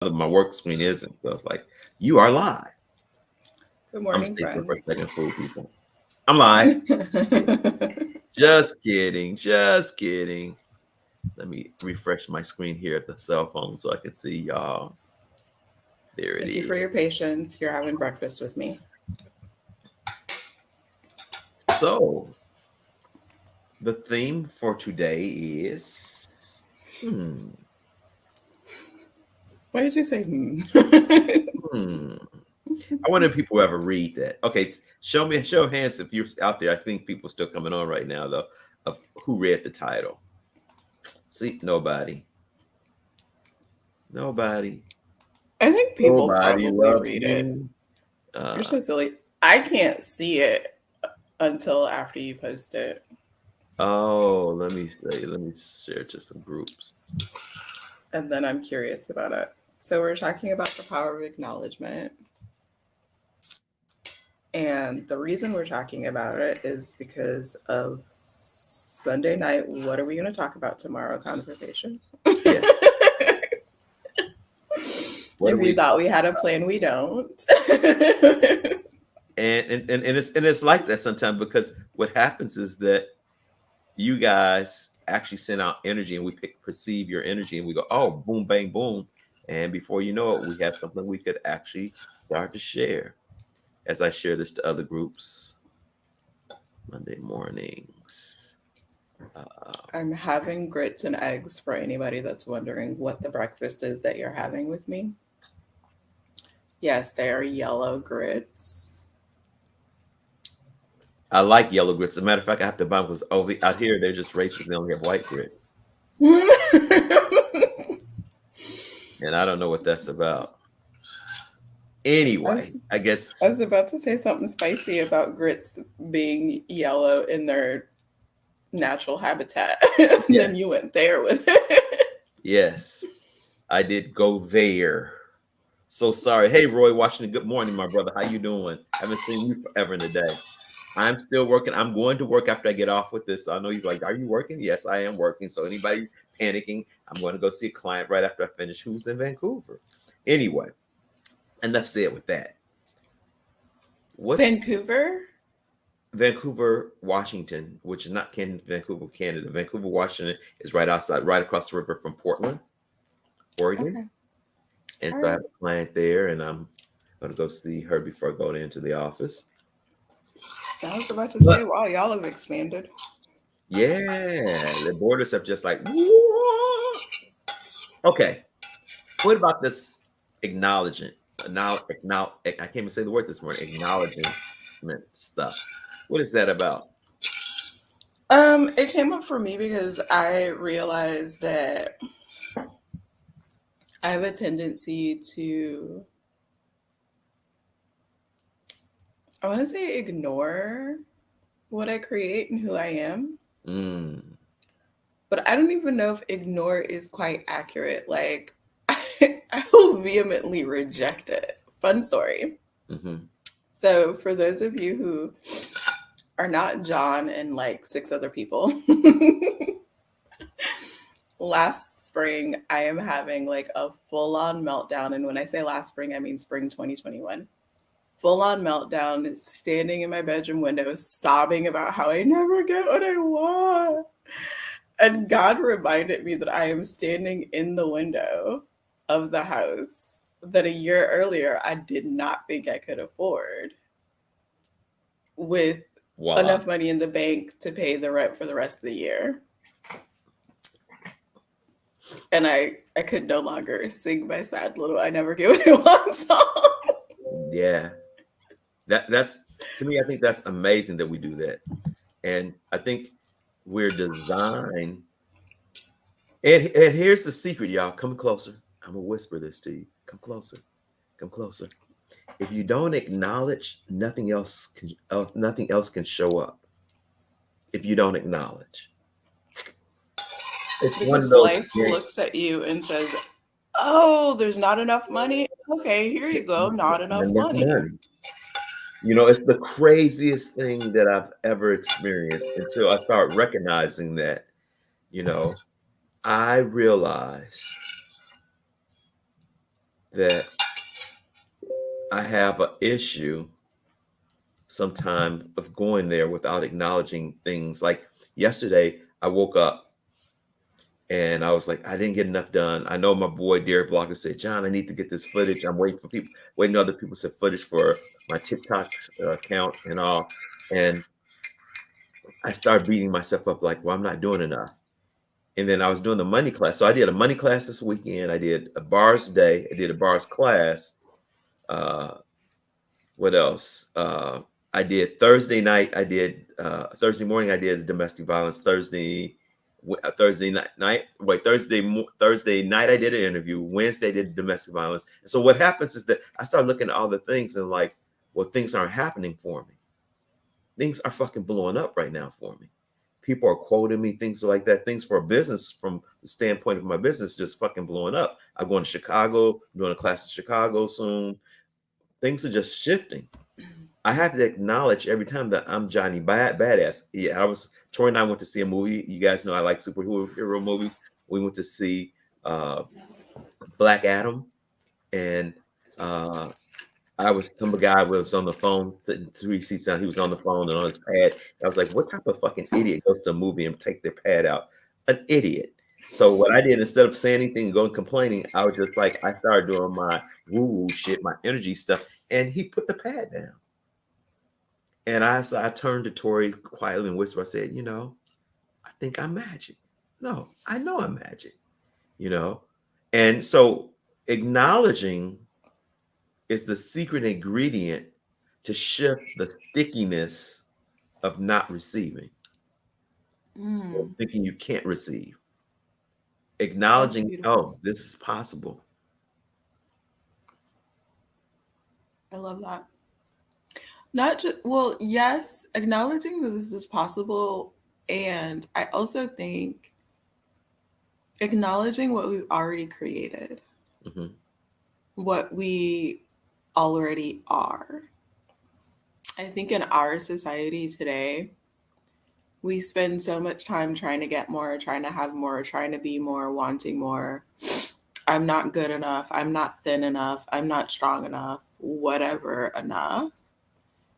my work screen isn't. So it's like, you are live. Good I'm gonna morning, stay for a friends. second, fool people. I'm live. Just kidding. Just kidding. Let me refresh my screen here at the cell phone so I can see y'all. There it Thank you for is. your patience. You're having breakfast with me. So the theme for today is Why did you say hmm? hmm. I wonder if people ever read that. Okay, show of hands if you're out there. I think people still coming on right now though of who read the title. See, nobody. Nobody. I think people Nobody probably loves read it. me. You're Uh, so silly. I can't see it until after you post it. oh, let me share to some groups. And then I'm curious about it. So, we're talking about the power of acknowledgement. And the reason we're talking about it is because of Sunday night. What are we going to talk about tomorrow? Conversation. Yeah. What do If you we thought talk we had a about? plan, we don't. And it's like that sometimes because what happens is that you guys actually send out energy and we perceive your energy and we go, oh, boom, bang, boom. And before you know it, we have something we could actually start to share as I share this to other groups Monday mornings. Uh, I'm having grits and eggs for anybody that's wondering what the breakfast is that you're having with me. Yes, they are yellow grits. I like yellow grits. As a matter of fact, I have to buy them because over out here they're just racist. They only have white grit, and I don't know what that's about. I Anyway, was, I guess I was about to say something spicy about grits being yellow in their natural habitat. And then yes, you went there with it. yes, I did go there. So sorry. Hey, Roy Washington. Good morning, my brother. How you doing? Haven't seen you forever in a day. I'm still working. I'm going to work after I get off with this. So I know you're like, are you working? Yes, I am working. So anybody panicking, I'm going to go see a client right after I finish who's in Vancouver. Anyway, enough said with that. What's Vancouver? Vancouver, Washington, which is not Vancouver, Canada. Vancouver, Washington is right outside, right across the river from Portland, Oregon. Okay. And All so I right. have a client there, and I'm going to go see her before I go into the office. I was about to But say, wow, y'all have expanded. yeah, the borders have just like, "Whoa." Okay. What about this acknowledgement? I can't even say the word this morning. Acknowledgement stuff. What is that about? It came up for me because I realized that I have a tendency to, I want to say, ignore what I create and who I am. Mm, But I don't even know if ignore is quite accurate. Like, I will vehemently reject it. Fun story. hmm So, for those of you who are not John and like six other people, last spring I am having like a full on meltdown. And when I say last spring, I mean spring 2021. Full on meltdown, standing in my bedroom window, sobbing about how I never get what I want. And God reminded me that I am standing in the window of the house that a year earlier I did not think I could afford with Voila. enough money in the bank to pay the rent for the rest of the year. And I could no longer sing my sad little I never get what I want song. Yeah. That's to me, I think that's amazing that we do that. And I think we're designed. And here's the secret, y'all. Come closer. I'm gonna whisper this to you. Come closer. Come closer. If you don't acknowledge, nothing else can show up. If you don't acknowledge, it's one of Because those life things. looks at you and says, oh, there's not enough money. Okay, here you go. Not enough Enough money. money. You know, it's the craziest thing that I've ever experienced until I start recognizing that. You know, I realized that I have an issue sometime of going there without acknowledging things. Like yesterday, I woke up and I was like, I didn't get enough done. I know my boy Derek Blocker said, John, I need to get this footage. I'm waiting for people, waiting on other people said footage for my TikTok account and all. And I started beating myself up like, well, I'm not doing enough. And then I was doing the money class. So I did a money class this weekend. I did a bars day. I did a bars class. Uh, what else? I did Thursday night. I did Thursday morning. I did domestic violence. Thursday night. Wait, Thursday night. I did an interview. Wednesday I did domestic violence. And so what happens is that I start looking at all the things and like, well, things aren't happening for me. Things are fucking blowing up right now for me. People are quoting me, things like that. Things for a business, from the standpoint of my business, just fucking blowing up. I'm going to Chicago. I'm doing a class in Chicago soon. Things are just shifting. I have to acknowledge every time that I'm Johnny Badass. Yeah, Tori and I went to see a movie. You guys know I like superhero movies. We went to see Black Adam, and some guy was on the phone, sitting 3 seats down. He was on the phone and on his pad. I was like, what type of fucking idiot goes to a movie and take their pad out? An idiot. So what I did, instead of saying anything and going complaining, I was just like, I started doing my woo-woo shit, my energy stuff, and he put the pad down. And I turned to Tori quietly and whispered, I said, I think I'm magic. No, I know I'm magic, you know? And so acknowledging is the secret ingredient to shift the stickiness of not receiving or thinking you can't receive. Acknowledging, oh, this is possible. I love that. Not just, well, yes, acknowledging that this is possible. And I also think acknowledging what we've already created, what we already are. I think in our society today, we spend so much time trying to get more, trying to have more, trying to be more, wanting more. I'm not good enough. I'm not thin enough. I'm not strong enough, whatever enough.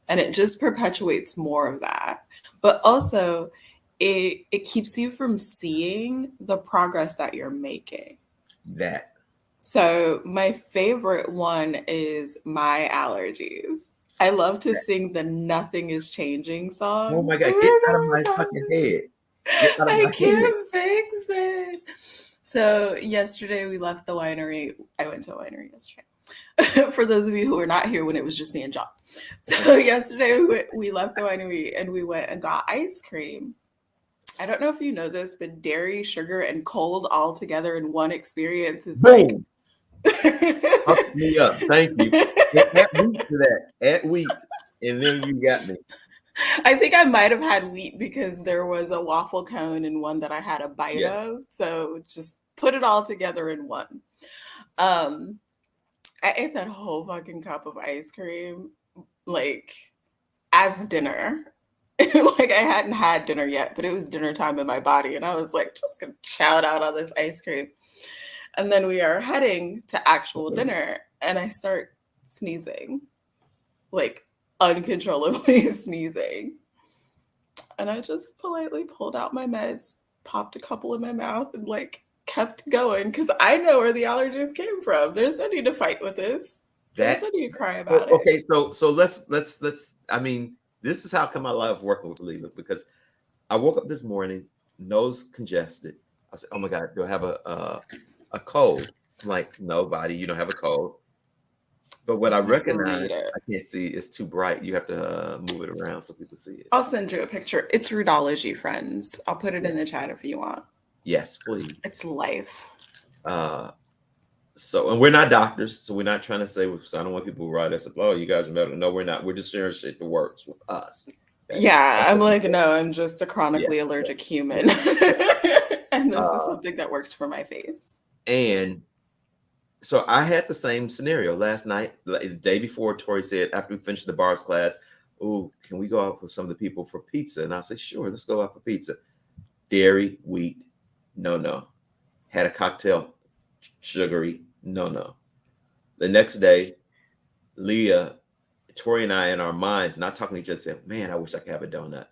And it just perpetuates more of that. But also, it keeps you from seeing the progress that you're making. That. So my favorite one is My Allergies. I love to sing the Nothing is Changing song. Oh my God, get out of my fucking head. Get out of my I head. can't fix it. So yesterday we left the winery. I went to a winery yesterday. For those of you who were not here when it was just me and John. So yesterday we left the winery and we went and got ice cream. I don't know if you know this, but dairy, sugar, and cold all together in one experience is Boom. Hook me up. Thank you. Add wheat to that. Add wheat. And then you got me. I think I might have had wheat because there was a waffle cone and one that I had a bite of. So just put it all together in one. I ate that whole fucking cup of ice cream like as dinner. Like I hadn't had dinner yet, but it was dinner time in my body. And I was like, just gonna chow down on this ice cream. And then we are heading to actual dinner and I start sneezing, like uncontrollably sneezing. And I just politely pulled out my meds, popped a couple in my mouth and like kept going because I know where the allergies came from. There's no need to fight with this. There's no need to cry about it. Okay, so let's I mean, this is how come I love working with Lila, because I woke up this morning, nose congested. I said, oh my God, do I have a cold? I'm like, no, body, you don't have a cold. But what I recognize, I can't see, it's too bright. You have to move it around so people see it. I'll send you a picture. It's Rudology, friends. I'll put it in the chat if you want. Yes, please. It's life. So, and we're not doctors, so we're not trying to say, so I don't want people to write us, oh, you guys are medical. No, we're not. We're just sharing shit that works with us. I'm like, no, I'm just a chronically allergic human. And this is something that works for my face. And so I had the same scenario last night, the day before. Tori said, after we finished the bars class, oh, can we go out with some of the people for pizza? And I said, sure, let's go out for pizza. Dairy, wheat, no. Had a cocktail, sugary, no. The next day, Leah, Tori, and I, in our minds, not talking to each other, said, "Man, I wish I could have a donut."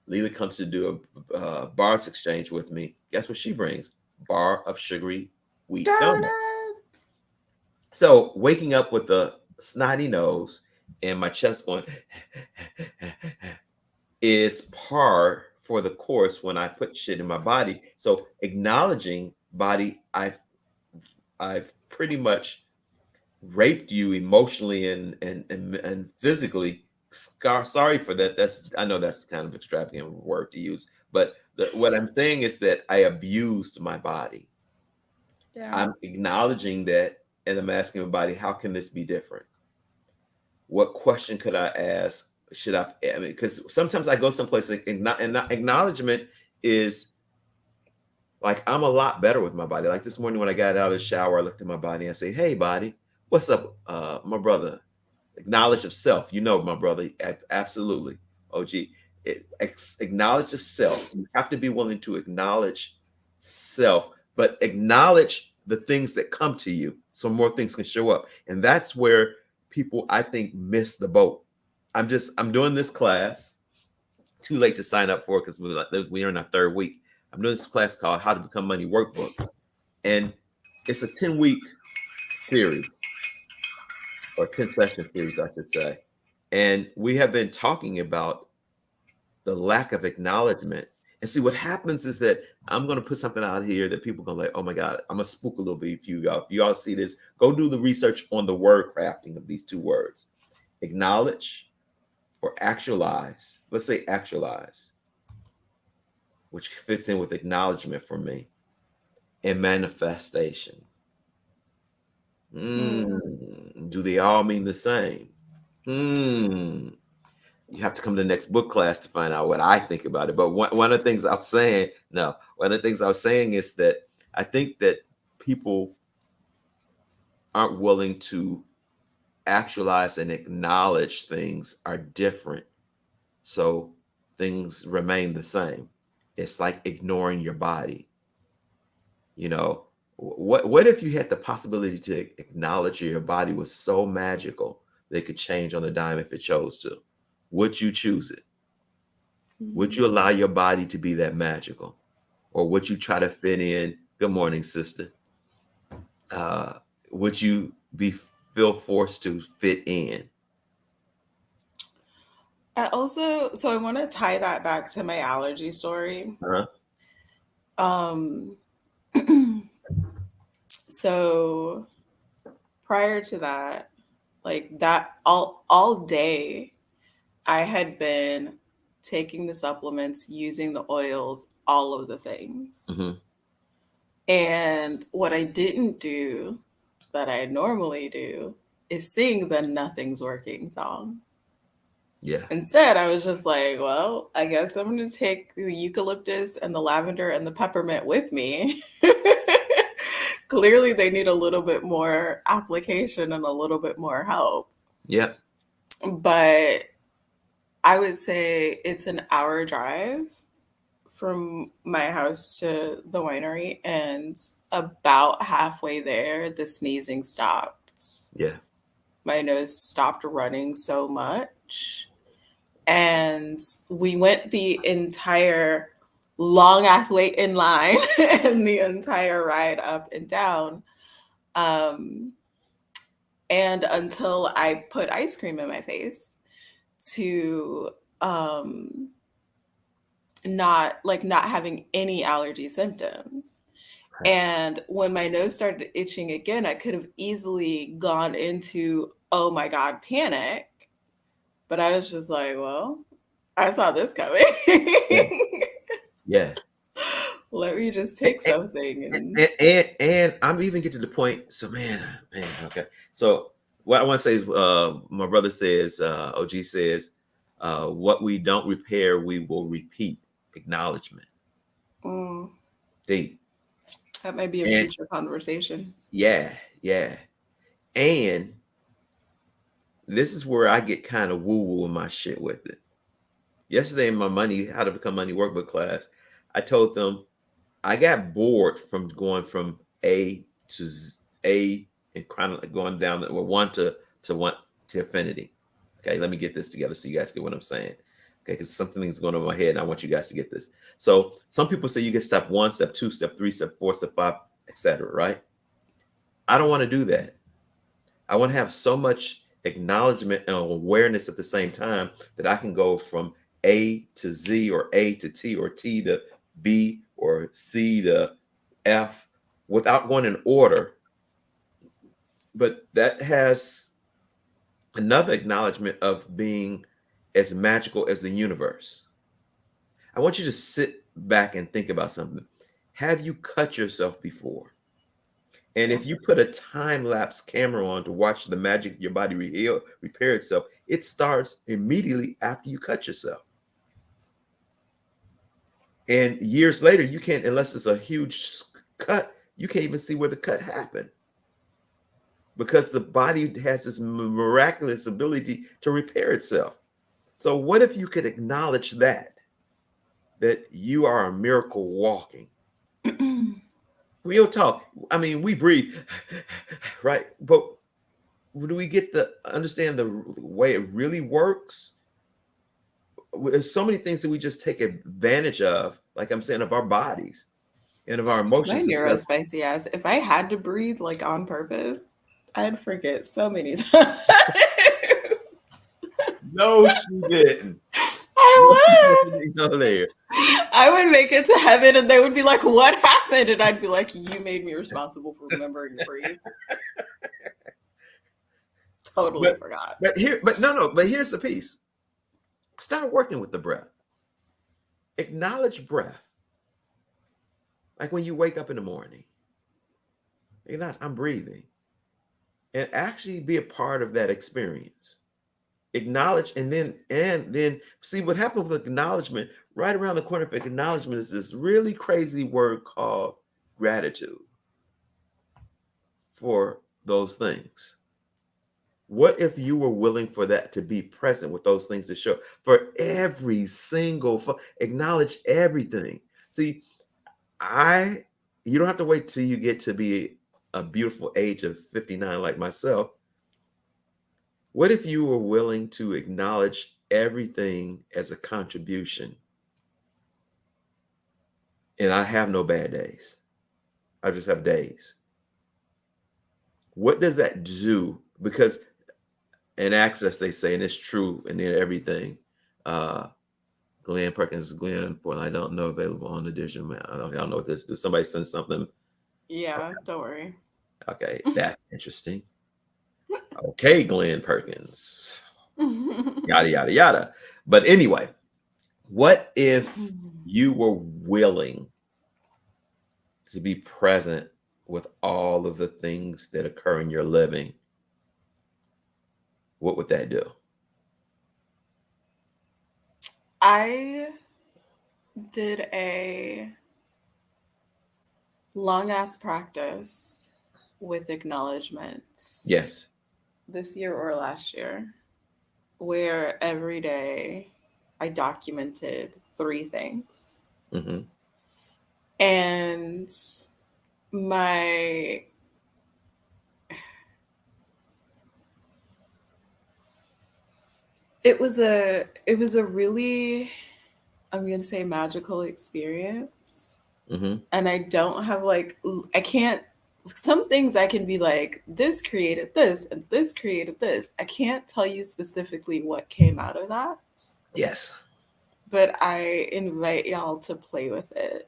Lila comes to do a bars exchange with me. Guess what she brings? Bar of sugary wheat donut. Donuts. So waking up with a snotty nose and my chest going is par for the course when I put shit in my body. So acknowledging body, I've pretty much raped you emotionally and physically. Sorry for that. I know that's kind of extravagant word to use, but what I'm saying is that I abused my body. Yeah. I'm acknowledging that, and I'm asking my body, how can this be different? What question could I ask? Should I mean, because sometimes I go someplace and acknowledgement is like I'm a lot better with my body. Like this morning when I got out of the shower, I looked at my body and I say, "Hey, body, what's up, my brother?" Acknowledge of self. You know, my brother, absolutely. OG, acknowledge of self. You have to be willing to acknowledge self, but acknowledge the things that come to you, so more things can show up. And that's where people, I think, miss the boat. I'm doing this class. Too late to sign up for it because we're in our third week. I'm doing this class called How to Become Money Workbook, and it's a 10-week series or 10-session series, I should say. And we have been talking about the lack of acknowledgement. And see, what happens is that I'm going to put something out here that people are going to like, oh my God, I'm going to spook a little bit if you y'all. If you all see this, go do the research on the word crafting of these two words: acknowledge or actualize. Let's say actualize, which fits in with acknowledgement for me, and manifestation. Mm. Do they all mean the same? Hmm. You have to come to the next book class to find out what I think about it. But one of the things I was saying, no, one of the things I was saying is that I think that people aren't willing to actualize and acknowledge things are different. So things remain the same. It's like ignoring your body. You know, what if you had the possibility to acknowledge your body was so magical that it could change on a dime if it chose to? Would you choose it? Would you Mm. allow your body to be that magical? Or would you try to fit in? Good morning, sister. Uh, would you be feel forced to fit in? So I want to tie that back to my allergy story. Uh-huh. Um, so prior to that, like that all day, I had been taking the supplements, using the oils, all of the things. Hmm. And what I didn't do that I normally do is sing the Nothing's Working song. Yeah. Instead, I was just like, well, I guess I'm going to take the eucalyptus and the lavender and the peppermint with me. Clearly, they need a little bit more application and a little bit more help. Yeah. But I would say it's an hour drive from my house to the winery, and about halfway there, the sneezing stopped. Yeah. My nose stopped running so much. And we went the entire long ass wait in line and the entire ride up and down. Um, and until I put ice cream in my face to um, not having any allergy symptoms. Right. And when my nose started itching again, I could have easily gone into, oh my God, panic. But I was just like, well, I saw this coming. Yeah. Yeah. Let me just And, take something and and I'm even get to the point. So man, okay. So what I want to say is, my brother says, OG says, what we don't repair, we will repeat. Acknowledgement. mm, Deep. that might be a And future conversation. yeah, yeah. And this is where I get kind of woo woo in my shit with it. Yesterday in my how to become money workbook class, I told them I got bored from going from A to A and kind of going down the one to one to infinity. Okay, let me get this together so you guys get what I'm saying. Okay, because something's going on in my head, and I want you guys to get this. So some people say you get step 1, step 2, step 3, step 4, step 5, etc. Right? I don't want to do that. I want to have so much acknowledgement and awareness at the same time that I can go from A to Z, or A to T, or T to B, or C to F without going in order. But that has another acknowledgement of being as magical as the universe. I want you to sit back and think about something. Have you cut yourself before? And if you put a time lapse camera on to watch the magic of your body repair itself, it starts immediately after you cut yourself. And years later, you can't, unless it's a huge cut, you can't even see where the cut happened, because the body has this miraculous ability to repair itself. So what if you could acknowledge that you are a miracle walking? Real talk. I mean, we breathe, right? But do we get to understand the way it really works? There's so many things that we just take advantage of, like I'm saying, of our bodies and of our My emotions. neurospicy ass, if I had to breathe like on purpose, I'd forget so many times. No, she didn't. I would. No, there. I would make it to heaven and they would be like, "What happened?" And I'd be like, "You made me responsible for remembering to breathe." Totally forgot. But here's the piece. Start working with the breath. Acknowledge breath. Like when you wake up in the morning, acknowledge, I'm breathing. And actually be a part of that experience. Acknowledge, and then see what happens with acknowledgement. Right around the corner for acknowledgement is this really crazy word called gratitude for those things. What if you were willing for that to be present with those things to show for every single acknowledge everything? See, you don't have to wait till you get to be a beautiful age of 59 like myself. What if you were willing to acknowledge everything as a contribution? And I have no bad days. I just have days. What does that do? Because in Access, they say, and it's true, and then everything. Glenn Perkins, Glenn, well, I don't know, available on the digital. Man, I don't know what this. Does somebody send something? Yeah, don't worry. Okay, that's interesting. Okay, Glenn Perkins. Yada yada yada. But anyway, what if you were willing to be present with all of the things that occur in your living? What would that do? I did a long ass practice with acknowledgements. Yes. This year or last year, where every day I documented 3 things. Mm-hmm. And my it was a really, I'm going to say, magical experience. Mm-hmm. And I don't have I can't, some things I can be like, this created this and this created this. I can't tell you specifically what came out of that. Yes. But I invite y'all to play with it.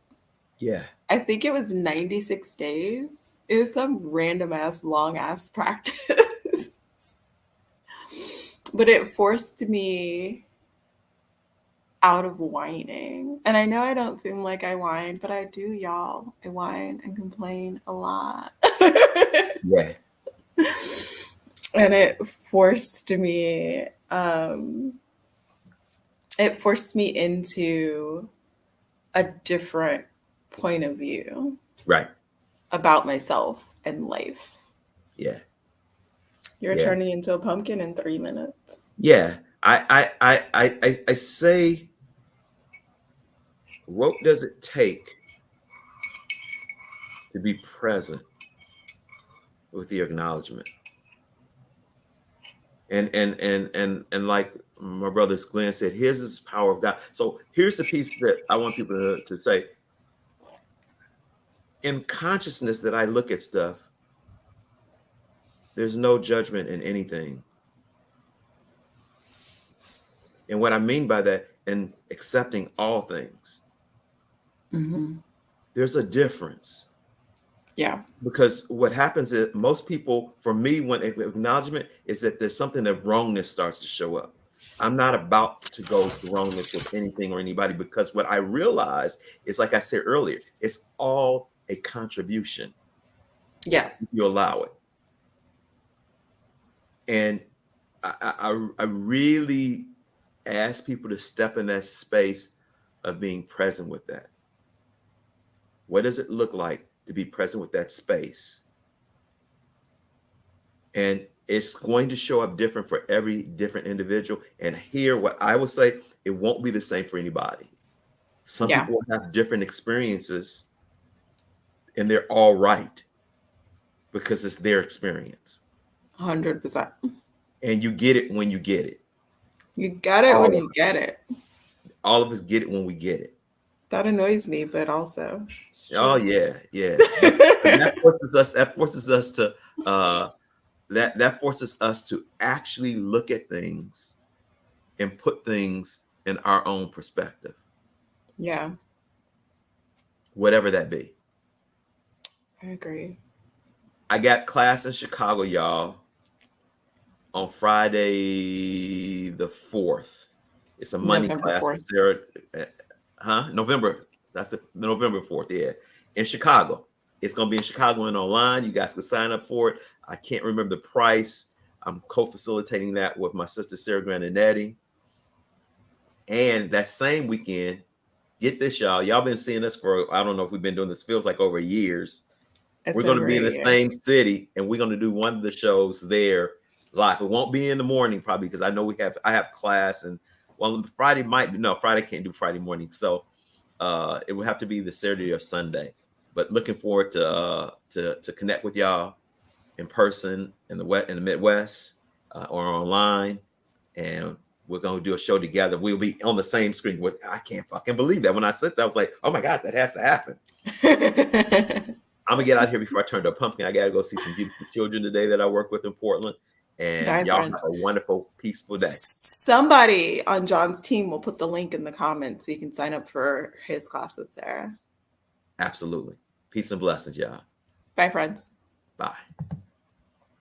Yeah. I think it was 96 days. It was some random ass, long ass practice. But it forced me out of whining. And I know I don't seem like I whine, but I do, y'all. I whine and complain a lot. Yeah. And it forced me into a different point of view. Right. About myself and life. Yeah. You're turning into a pumpkin in 3 minutes. Yeah. I say, what does it take to be present with your acknowledgement. And like my brother Glenn said, here's this power of God. So here's the piece that I want people to say. In consciousness that I look at stuff, there's no judgment in anything. And what I mean by that, in accepting all things, there's a difference. Yeah. Because what happens is most people, for me, when acknowledgement is that there's something that wrongness starts to show up. I'm not about to go to wrongness with anything or anybody, because what I realize is, like I said earlier, it's all a contribution Yeah. if you allow it. And I really ask people to step in that space of being present with that. What does it look like to be present with that space? And it's going to show up different for every different individual. And here, what I would say, it won't be the same for anybody. Some Yeah. people will have different experiences, and they're all right because it's their experience. 100%. And you get it when you get it. You get it All when of you get us. it. All of us get it when we get it. That annoys me, but also it's Oh true. yeah, yeah. But that forces us to that forces us to actually look at things and put things in our own perspective, Yeah, whatever that be. I agree. I got class in Chicago, y'all, on Friday the 4th. It's a money November class with 4th. Sarah. November. That's November 4th. Yeah, in Chicago. It's gonna be in Chicago and online. You guys can sign up for it. I can't remember the price. I'm co-facilitating that with my sister Sarah Grandinetti. And that same weekend, get this, y'all. Y'all been seeing us for, I don't know if we've been doing this, feels like over years. We're It's going to over be in a the year. same city, and we're going to do one of the shows there live. It won't be in the morning probably, because I know I have class, and well, Friday might be, no, Friday can't do Friday morning. So it would have to be the Saturday or Sunday. But looking forward to connect with y'all in person in the Midwest or online, and we're gonna do a show together. We'll be on the same screen. With I can't fucking believe that. When I said that, I was like, oh my god, that has to happen. I'm gonna get out here before I turn to a pumpkin. I gotta go see some beautiful children today that I work with in Portland. And Bye, y'all have friends. a wonderful, peaceful day. Somebody on John's team will put the link in the comments so you can sign up for his class with Sarah. Absolutely. Peace and blessings, y'all. Bye, friends. Bye.